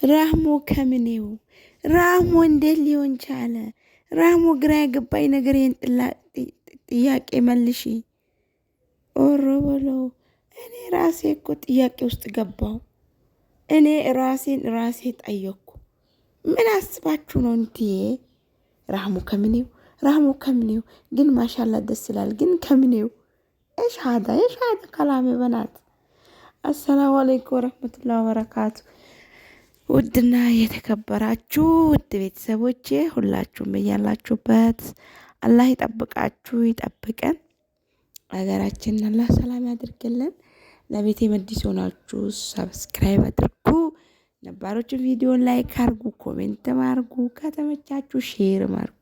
ራህሞ ከምኔው ራህሞ እንዴት ሊሆን ቻለ? ራህሞ ግራ የገባኝ ነገር ጥያቄ መልሺ። ኦሮ በለው። እኔ ራሴ እኮ ጥያቄ ውስጥ ገባው። እኔ ራሴ ጠየቅኩ። ምን አስባችሁ ነው እንዴ? ራህሞ ከምኔው ግን ማሻላ ደስ ይላል። ግን ከምኔው የሻሃዳ ከላሜ በናት። አሰላሙ አለይኩም ወረህመቱላሂ ወበረካቱ። ውድና የተከበራችሁ ውድ ቤተሰቦቼ ሁላችሁም በያላችሁበት አላህ ይጠብቃችሁ ይጠብቀን። ሀገራችንን አላህ ሰላም ያድርግልን። ለቤቴ መዲስ ሆናችሁ ሰብስክራይብ አድርጉ። ነባሮችን ቪዲዮን ላይክ አርጉ፣ ኮሜንት ማርጉ፣ ከተመቻችሁ ሼር ማርጉ፣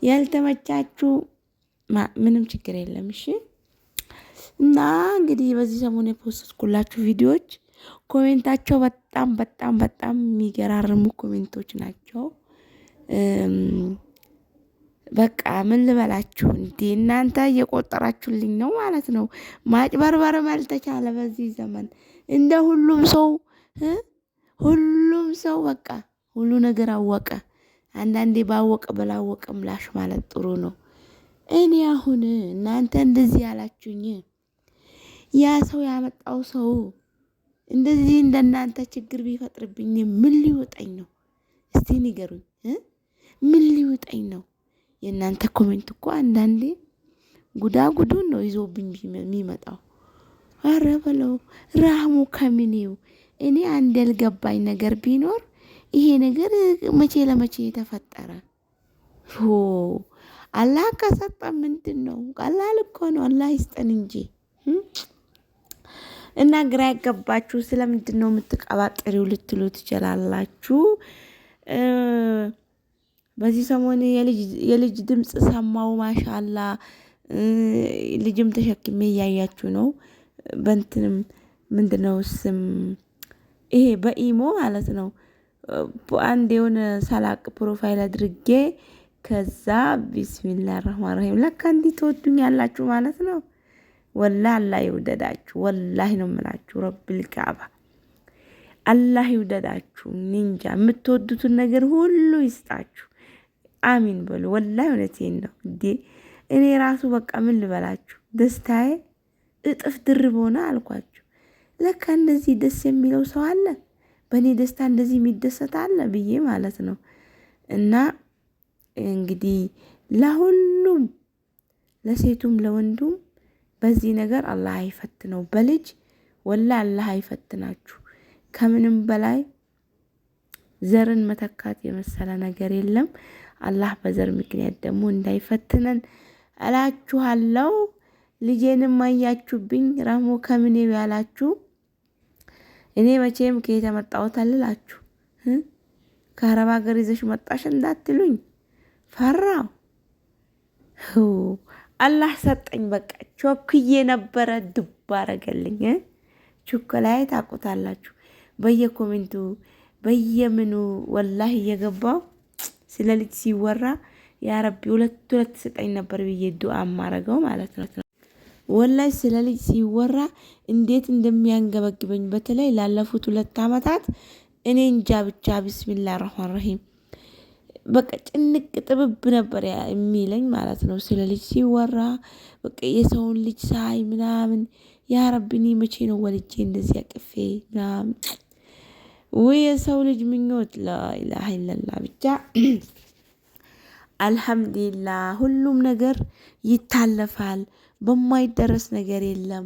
ያልተመቻችሁ ምንም ችግር የለም። እሺ። እና እንግዲህ በዚህ ሰሞን የፖስትኩላችሁ ቪዲዮዎች ኮሜንታቸው በጣም የሚገራርሙ ኮሜንቶች ናቸው። በቃ ምን ልበላችሁ እንዴ እናንተ እየቆጠራችሁልኝ ነው ማለት ነው። ማጭበርበርም አልተቻለ በዚህ ዘመን እንደ ሁሉም ሰው በቃ ሁሉ ነገር አወቀ። አንዳንዴ ባወቀ በላወቀ ምላሽ ማለት ጥሩ ነው። እኔ አሁን እናንተ እንደዚህ ያላችሁኝ ያ ሰው ያመጣው ሰው እንደዚህ እንደናንተ ችግር ቢፈጥርብኝ ምን ሊወጣኝ ነው? እስቲ ንገሩኝ። ምን ሊወጣኝ ነው? የእናንተ ኮሜንት እኮ አንዳንዴ ጉዱን ነው ይዞብኝ የሚመጣው። አረ በለው ራህሙ ከምኔው። እኔ አንድ ያልገባኝ ነገር ቢኖር ይሄ ነገር መቼ ለመቼ የተፈጠረ? አላህ ከሰጠ ምንድን ነው? ቀላል እኮ ነው። አላህ ይስጠን እንጂ እና ግራ ያገባችሁ ስለምንድን ነው የምትቀባጥሪው ልትሉ ትችላላችሁ። በዚህ ሰሞን የልጅ ድምጽ ሰማው። ማሻአላ ልጅም ተሸክሜ እያያችሁ ነው። በእንትንም ምንድነው ስም ይሄ በኢሞ ማለት ነው። አንድ የሆነ ሳላቅ ፕሮፋይል አድርጌ ከዛ ቢስሚላህ ረህማን ረሂም ለካ እንዲህ ትወዱኛላችሁ ማለት ነው። ወላሂ አላህ ይውደዳችሁ። ወላሂ ነው የምላችሁ። ረብል ካዕባ አላህ ይውደዳችሁ። እንጃ የምትወዱትን ነገር ሁሉ ይስጣችሁ። አሚን በሉ። ወላሂ እውነቴን ነው እንዴ። እኔ ራሱ በቃ ምን ልበላችሁ ደስታዬ እጥፍ ድርብ ሆነ አልኳችሁ። ለካ እንደዚህ ደስ የሚለው ሰው አለ፣ በእኔ ደስታ እንደዚህ የሚደሰት አለ ብዬ ማለት ነው። እና እንግዲህ ለሁሉም ለሴቱም ለወንዱም በዚህ ነገር አላህ አይፈትነው። በልጅ ወላሂ አላህ አይፈትናችሁ። ከምንም በላይ ዘርን መተካት የመሰለ ነገር የለም። አላህ በዘር ምክንያት ደግሞ እንዳይፈትነን እላችኋለሁ። ልጄንም አያችሁብኝ ራህሞ ከምኔው ያላችሁ እኔ መቼም ከየት መጣሁት አልላችሁ። ከአረብ ሀገር ይዘሽ መጣሽ እንዳትሉኝ ፈራው። አላህ ሰጠኝ። በቃ ቾክዬ ነበረ ዱብ አረገልኝ። ቾኮላይ ታውቁታላችሁ። በየኮሜንቱ በየምኑ ወላሂ እየገባው ስለ ልጅ ሲወራ ያ ረቢ ሁለት ስጠኝ ነበር ብዬ ዱአ ማረገው ማለት ነው። ወላሂ ስለ ልጅ ሲወራ እንዴት እንደሚያንገበግበኝ በተለይ ላለፉት 2 አመታት እኔ እንጃ ብቻ ቢስሚላህ ረህማን ረሂም በቃ ጭንቅ ጥብብ ነበር የሚለኝ ማለት ነው። ስለ ልጅ ሲወራ በቃ የሰውን ልጅ ሳይ ምናምን ያ ረቢ እኔ መቼ ነው ወልጄ እንደዚህ አቅፌ ምናምን ወይ የሰው ልጅ ምኞት ላኢላሀ ኢለላህ ብቻ አልሐምዱሊላህ ሁሉም ነገር ይታለፋል። በማይደረስ ነገር የለም።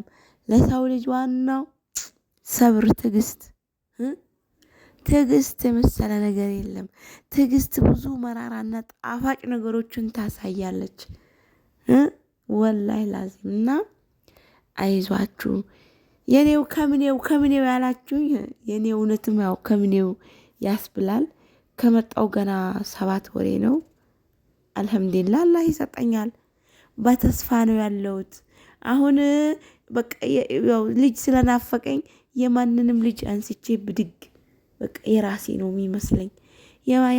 ለሰው ልጅ ዋናው ሰብር፣ ትዕግስት የመሰለ ነገር የለም። ትዕግስት ብዙ መራራና ጣፋጭ ነገሮችን ታሳያለች። ወላሂ ላዚም እና አይዟችሁ የኔው ከምኔው ያላችሁ የኔ እውነትም ያው ከምኔው ያስብላል። ከመጣው ገና 7 ወሬ ነው። አልሐምዱሊላህ አላህ ይሰጠኛል። በተስፋ ነው ያለሁት። አሁን በቃ ያው ልጅ ስለናፈቀኝ የማንንም ልጅ አንስቼ ብድግ በቃ የራሴ ነው የሚመስለኝ።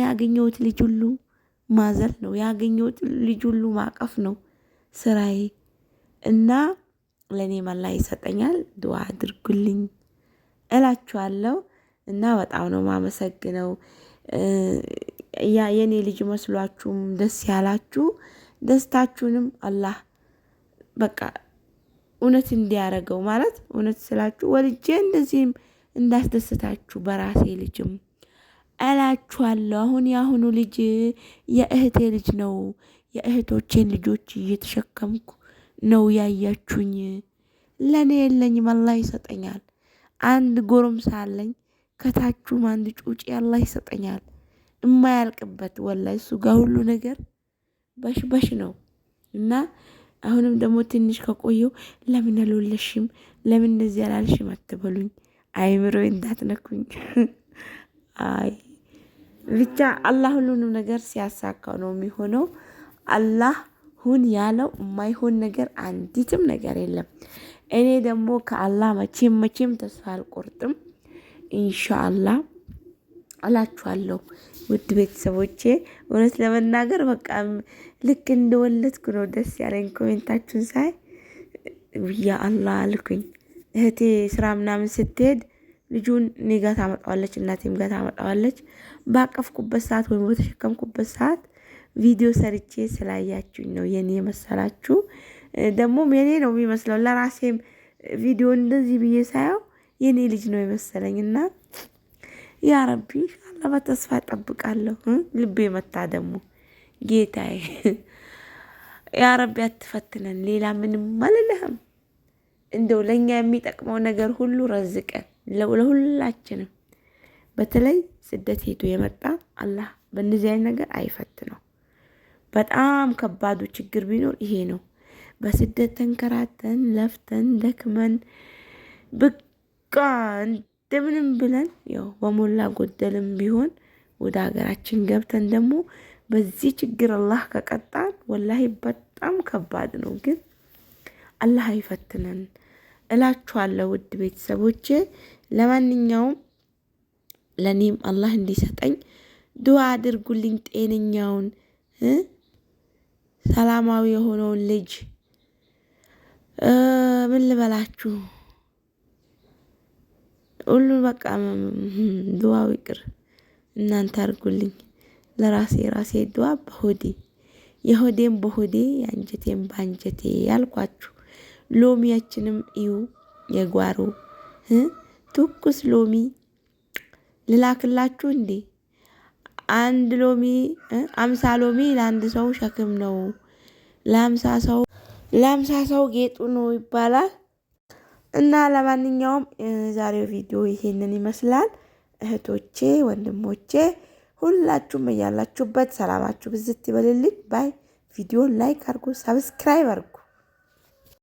ያገኘሁት ልጅ ሁሉ ማዘል ነው። ያገኘሁት ልጅ ሁሉ ማቀፍ ነው ስራዬ እና ለኔ አላህ ይሰጠኛል። ዱአ አድርጉልኝ እላችኋለሁ። እና በጣም ነው ማመሰግነው። ያ የኔ ልጅ መስሏችሁም ደስ ያላችሁ ደስታችሁንም አላህ በቃ እውነት እንዲያረገው ማለት እውነት ስላችሁ ወልጄ እንደዚህም እንዳስደስታችሁ በራሴ ልጅም እላችኋለሁ። አሁን የአሁኑ ልጅ የእህቴ ልጅ ነው። የእህቶቼን ልጆች እየተሸከምኩ ነው ያያችሁኝ። ለኔ የለኝም፣ አላህ ይሰጠኛል። አንድ ጎረምሳ አለኝ፣ ከታችሁም አንድ ጩጬ አላህ ይሰጠኛል። እማያልቅበት ወላሂ እሱ ጋር ሁሉ ነገር በሽ ነው። እና አሁንም ደግሞ ትንሽ ከቆየው ለምን አልወለድሽም ለምን እንደዚህ አላልሽም አትበሉኝ። አይምሮዬ እንዳትነኩኝ። አይ ብቻ አላህ ሁሉንም ነገር ሲያሳካው ነው የሚሆነው። አላህ ሁን ያለው የማይሆን ነገር አንዲትም ነገር የለም። እኔ ደግሞ ከአላህ መቼም ተስፋ አልቆርጥም። ኢንሻአላህ እላችኋለሁ ውድ ቤተሰቦቼ። እውነት ለመናገር በቃ ልክ እንደወለድኩ ነው ደስ ያለኝ። ኮሜንታችሁን ሳይ ያ አላህ አልኩኝ። እህቴ ስራ ምናምን ስትሄድ ልጁን እኔ ጋር ታመጣዋለች፣ እናቴም ጋር ታመጣዋለች። ባቀፍኩበት ሰዓት ወይም በተሸከምኩበት ሰዓት ቪዲዮ ሰርቼ ስላያችሁኝ ነው የኔ መሰላችሁ። ደግሞም የኔ ነው የሚመስለው። ለራሴም ቪዲዮ እንደዚህ ብዬ ሳየው የኔ ልጅ ነው የመሰለኝና ያ ረቢ ኢንሻአላህ በተስፋ እጠብቃለሁ። ልቤ መታ ደግሞ ጌታዬ ያ ረቢ አትፈትነን። ሌላ ምንም አልልህም። እንደው ለኛ የሚጠቅመው ነገር ሁሉ ረዝቀን ለሁላችንም። በተለይ ስደት ሄዶ የመጣ አላህ በእንደዚህ አይነት ነገር አይፈትነው። በጣም ከባዱ ችግር ቢኖር ይሄ ነው። በስደት ተንከራተን ለፍተን ደክመን በቃ እንደምንም ብለን ያው በሞላ ጎደልም ቢሆን ወደ ሀገራችን ገብተን ደግሞ በዚህ ችግር አላህ ከቀጣን ወላሂ በጣም ከባድ ነው። ግን አላህ አይፈትነን እላችኋለሁ ውድ ቤተሰቦቼ። ለማንኛውም ለኔም አላህ እንዲሰጠኝ ዱዓ አድርጉልኝ። ጤነኛውን ሰላማዊ የሆነውን ልጅ ምን ልበላችሁ ሁሉ በቃ ዱዓው ይቅር እናንተ አድርጉልኝ። ለራሴ ዱዓ በሆዴ የሆዴም በሆዴ የአንጀቴም በአንጀቴ ያልኳችሁ። ሎሚያችንም እዩ የጓሮ ትኩስ ሎሚ ልላክላችሁ እንዴ? አንድ ሎሚ 50 ሎሚ ለአንድ ሰው ሸክም ነው፣ ለ50 ሰው ጌጡ ነው ይባላል። እና ለማንኛውም ዛሬው ቪዲዮ ይሄንን ይመስላል። እህቶቼ ወንድሞቼ ሁላችሁም እያላችሁበት ሰላማችሁ ብዝት ይበልልኝ። ባይ ቪዲዮን ላይክ አድርጉ፣ ሰብስክራይብ አድርጉ።